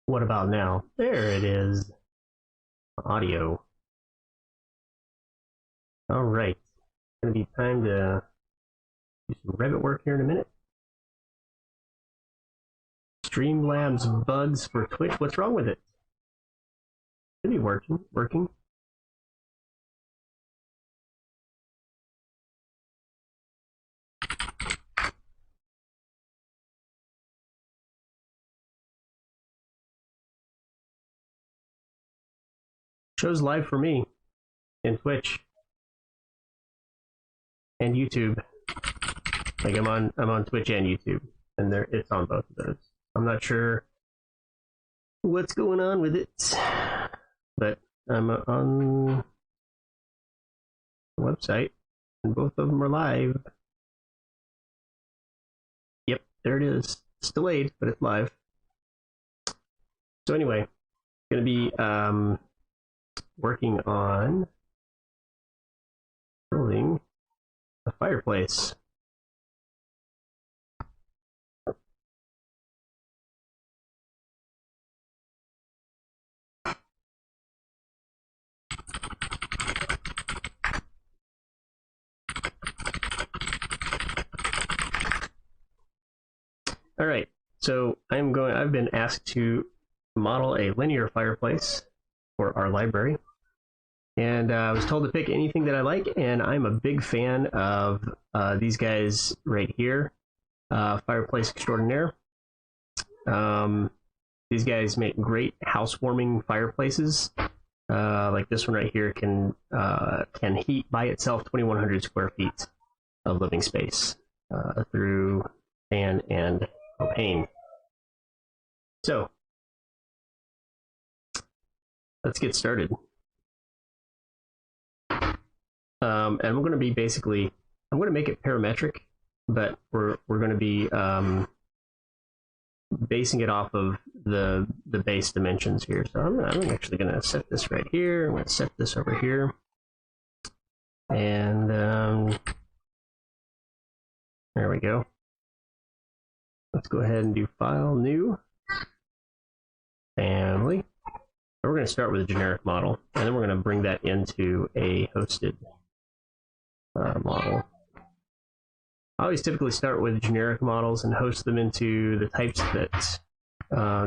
What about now? There it is. Audio. All right. It's going to be time to do some Revit work here in a minute. Streamlabs bugs for Twitch. What's wrong with it? Should be working. Shows live for me in Twitch and YouTube. Like I'm on Twitch and YouTube, and it's on both of those. I'm not sure what's going on with it, but I'm on the website, and both of them are live. Yep, there it is. It's delayed, but it's live. So anyway, going to be working on building a fireplace. All right, so I've been asked to model a linear fireplace for our library, and I was told to pick anything that I like, and I'm a big fan of these guys right here, Fireplace Extraordinaire. These guys make great housewarming fireplaces. Like this one right here can heat by itself 2,100 square feet of living space through fan and propane. So let's get started. And I'm going to be I'm going to make it parametric, but we're going to be basing it off of the base dimensions here. So I'm actually going to set this right here. I'm going to set this over here, and there we go. Let's go ahead and do File, New, Family. We're going to start with a generic model, and then we're going to bring that into a hosted model. I always typically start with generic models and host them into the types that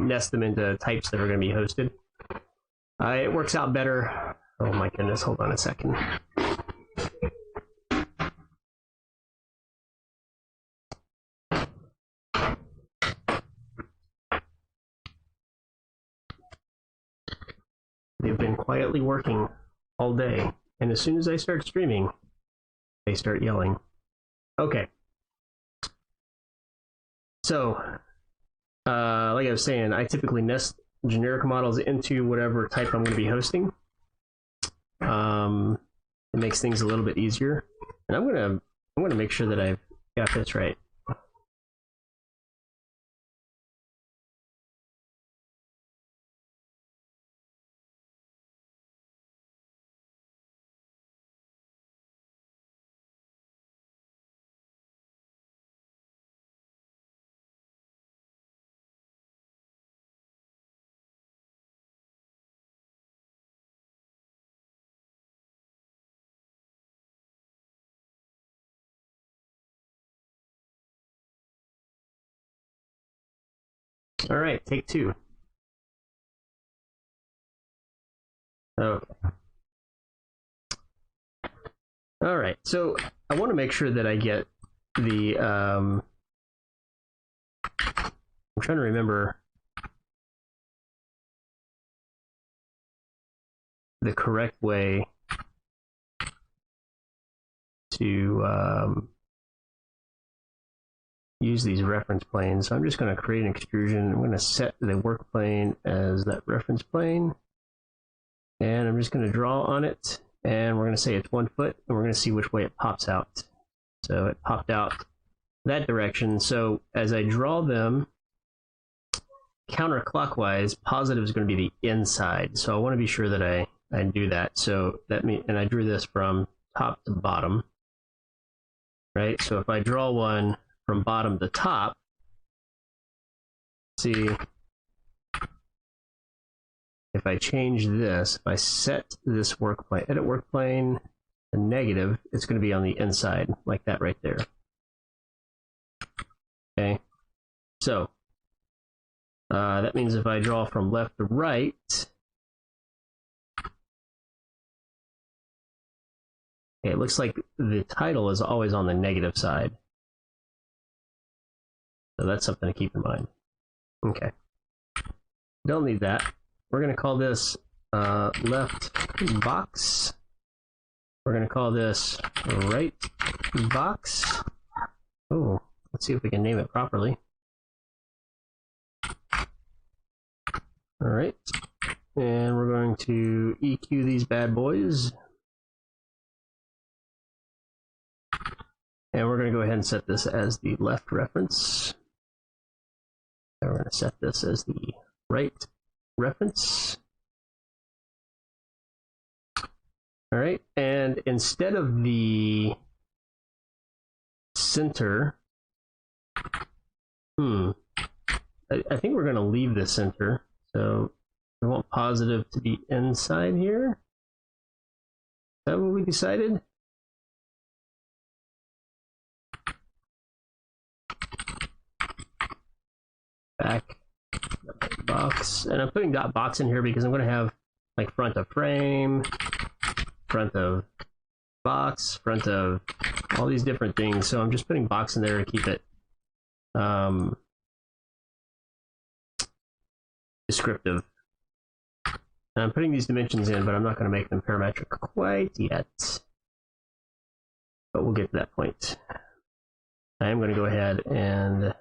nest them into types that are going to be hosted. It works out better. Oh my goodness, hold on a second. They've been quietly working all day, and as soon as I start streaming, they start yelling. Okay. So, like I was saying, I typically nest generic models into whatever type I'm going to be hosting. It makes things a little bit easier, and I'm gonna make sure that I've got this right. All right, take two. Okay. All right, so I want to make sure that I get the, I'm trying to remember the correct way to use these reference planes. So I'm just going to create an extrusion. I'm going to set the work plane as that reference plane, and I'm just going to draw on it, and we're going to say it's 1 foot, and we're going to see which way it pops out. So it popped out that direction. So as I draw them counterclockwise, positive is going to be the inside. So I want to be sure that I do that. So that means, and I drew this from top to bottom, right? So if I draw one from bottom to top, see, if I change this, if I set this work plane, edit work plane, the negative, it's going to be on the inside, like that right there. Okay, so that means if I draw from left to right, okay, it looks like the title is always on the negative side. So that's something to keep in mind. Okay, don't need that. We're going to call this left box. We're going to call this right box. Oh, let's see if we can name it properly. All right, and we're going to EQ these bad boys. And we're going to go ahead and set this as the left reference. And we're going to set this as the right reference. All right, and instead of the center, I think we're going to leave the center. So we want positive to be inside here. Is that what we decided? Back box, and I'm putting dot box in here because I'm going to have like front of frame, front of box, front of all these different things. So I'm just putting box in there to keep it descriptive. And I'm putting these dimensions in, but I'm not going to make them parametric quite yet. But we'll get to that point. I am going to go ahead and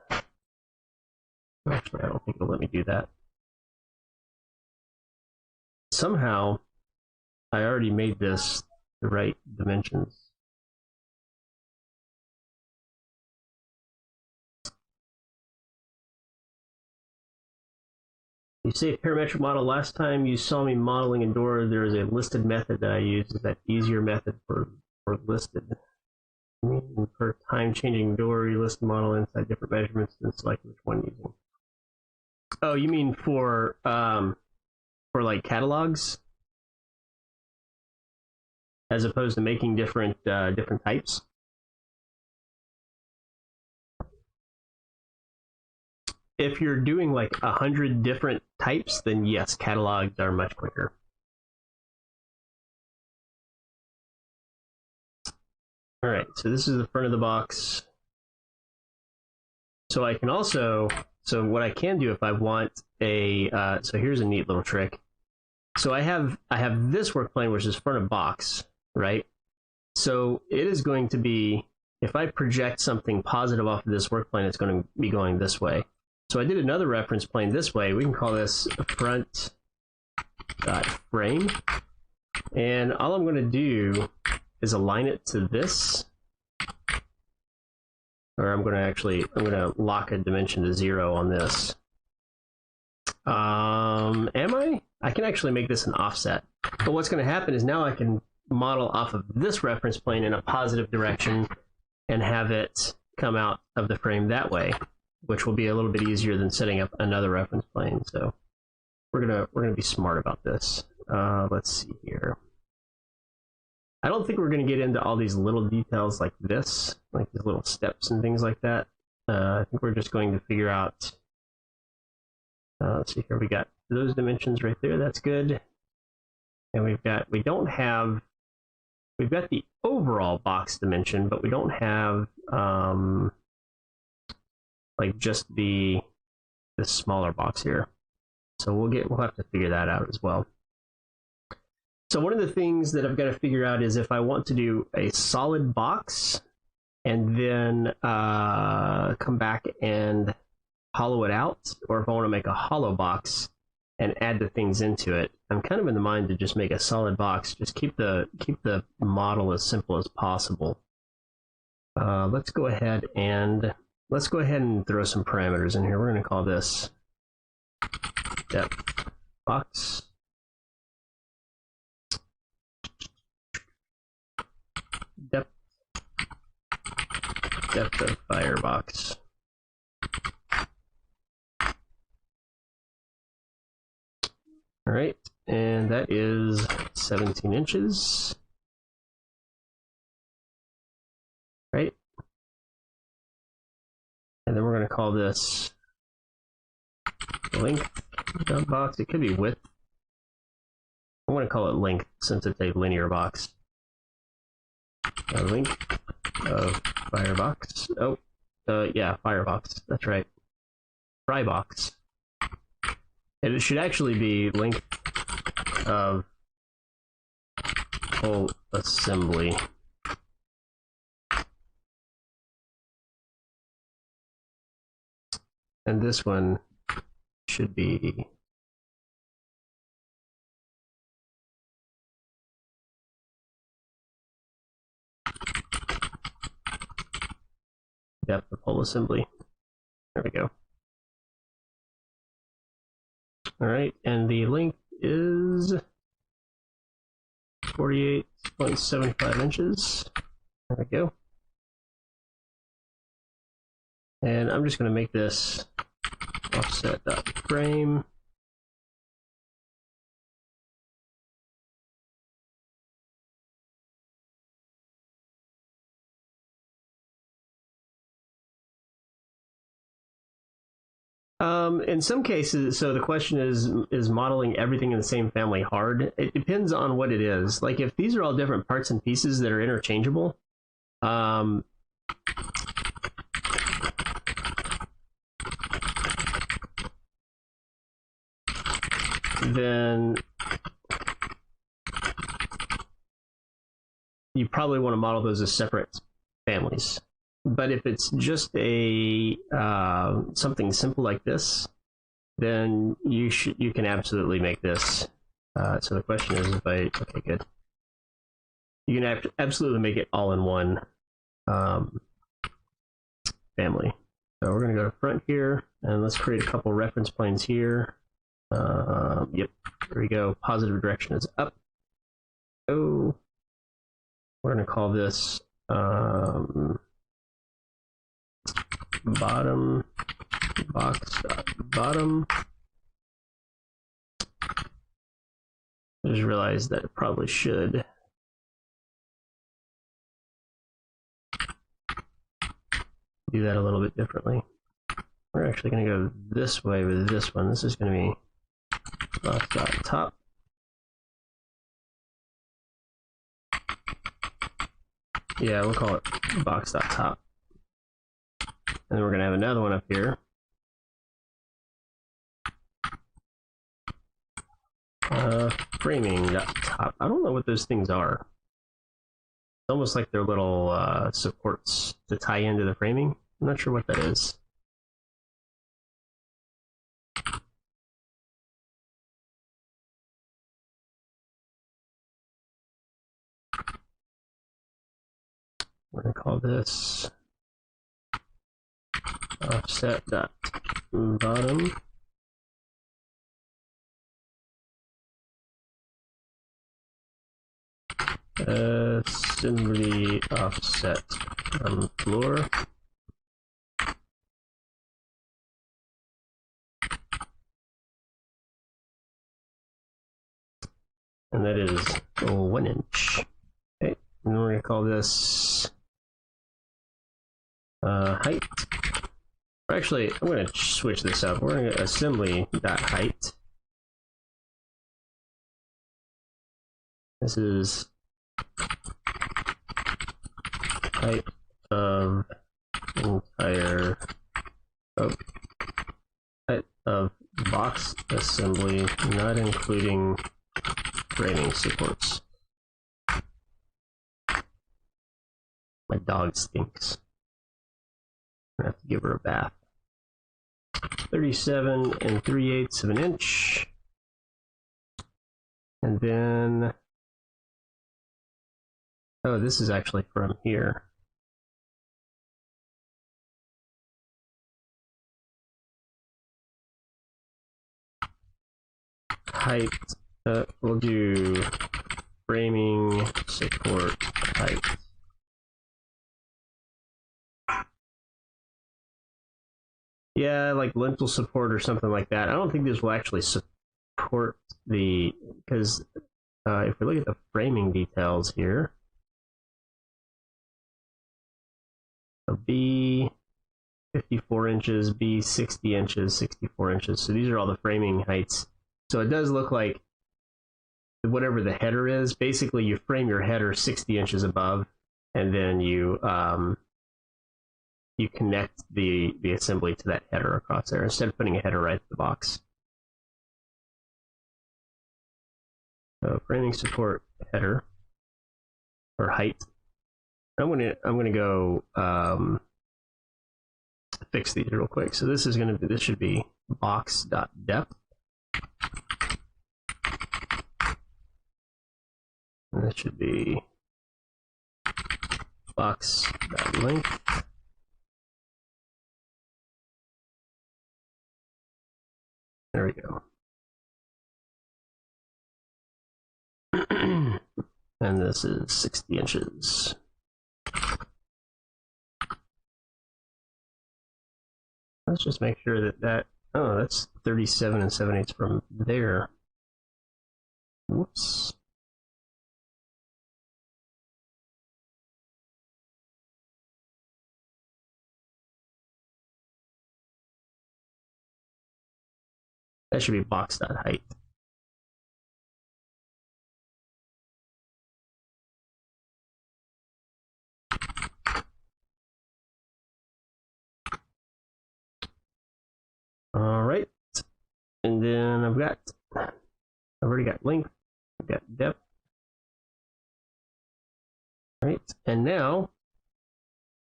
actually, I don't think it'll let me do that. Somehow, I already made this the right dimensions. You say parametric model. Last time you saw me modeling in door, there is a listed method that I use. Is that easier method for listed? I mean, for time changing door, you list the model inside different measurements and select which one using. Oh, you mean for like catalogs, as opposed to making different different types? If you're doing like 100 different types, then yes, catalogs are much quicker. All right, so this is the front of the box. So I can also, so what I can do if I want a, so here's a neat little trick. So I have this work plane, which is front of box, right? So it is going to be, if I project something positive off of this work plane, it's going to be going this way. So I did another reference plane this way. We can call this front frame. And all I'm going to do is align it to this. Or I'm going to lock a dimension to 0 on this. Am I? I can actually make this an offset. But what's going to happen is now I can model off of this reference plane in a positive direction and have it come out of the frame that way, which will be a little bit easier than setting up another reference plane. So we're gonna be smart about this. Let's see here. I don't think we're gonna get into all these little details like this, like these little steps and things like that. I think we're just going to figure out. Let's see here. We got those dimensions right there. That's good. And we've got the overall box dimension, but we don't have like just this smaller box here. So we'll have to figure that out as well. So one of the things that I've got to figure out is if I want to do a solid box and then come back and hollow it out, or if I want to make a hollow box and add the things into it. I'm kind of in the mind to just make a solid box. Just keep the model as simple as possible. Let's go ahead and throw some parameters in here. We're going to call this depth box. Depth of firebox. All right, and that is 17 inches. Right? And then we're going to call this length box. It could be width. I want to call it length since it's a linear box. Length of firebox. Oh, yeah, firebox. That's right. Frybox. And it should actually be length of whole assembly. And this one should be depth of whole assembly. There we go. All right, and the length is 48.75 inches. There we go. And I'm just going to make this offset.frame. In some cases, so the question is modeling everything in the same family hard? It depends on what it is. Like if these are all different parts and pieces that are interchangeable, then you probably want to model those as separate families. But if it's just a something simple like this, then you can absolutely make this. So the question is, if I okay, good. You can absolutely make it all in one family. So we're going to go to front here, and let's create a couple reference planes here. Yep, there we go. Positive direction is up. Oh, we're going to call this bottom box bottom. I just realized that it probably should do that a little bit differently. We're actually going to go this way with this one. This is going to be box.top. Yeah, we'll call it box.top. And then we're going to have another one up here. Framing.top. I don't know what those things are. It's almost like they're little supports to tie into the framing. I'm not sure what that is. We're going to call this offset.bottom. Assembly offset on floor. And that is 1 inch. Okay, and we're going to call this height. Or actually, I'm going to switch this up. We're going to assembly.height. This is height of entire height of box assembly, not including framing supports. My dog stinks. I'm gonna have to give her a bath. 37 3/8 of an inch. And then, oh, this is actually from here. Height, we'll do framing support height. Yeah, like lintel support or something like that. I don't think this will actually support the, because if we look at the framing details here, a B 54 inches, B 60 inches, 64 inches. So these are all the framing heights. So it does look like whatever the header is, basically you frame your header 60 inches above, and then you connect the assembly to that header across there instead of putting a header right at the box. So framing support header or height. I'm gonna go fix these real quick. So this should be box.depth. And this should be box.length. There we go. And this is 60 inches. Let's just make sure that oh, that's 37 7/8 from there. Whoops. That should be box.height. All right, and then I've already got length, I've got depth. All right, and now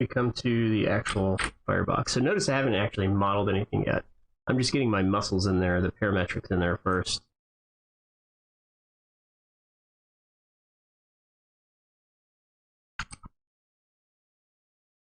we come to the actual firebox. So notice I haven't actually modeled anything yet. I'm just getting my muscles in there, the parametrics in there first.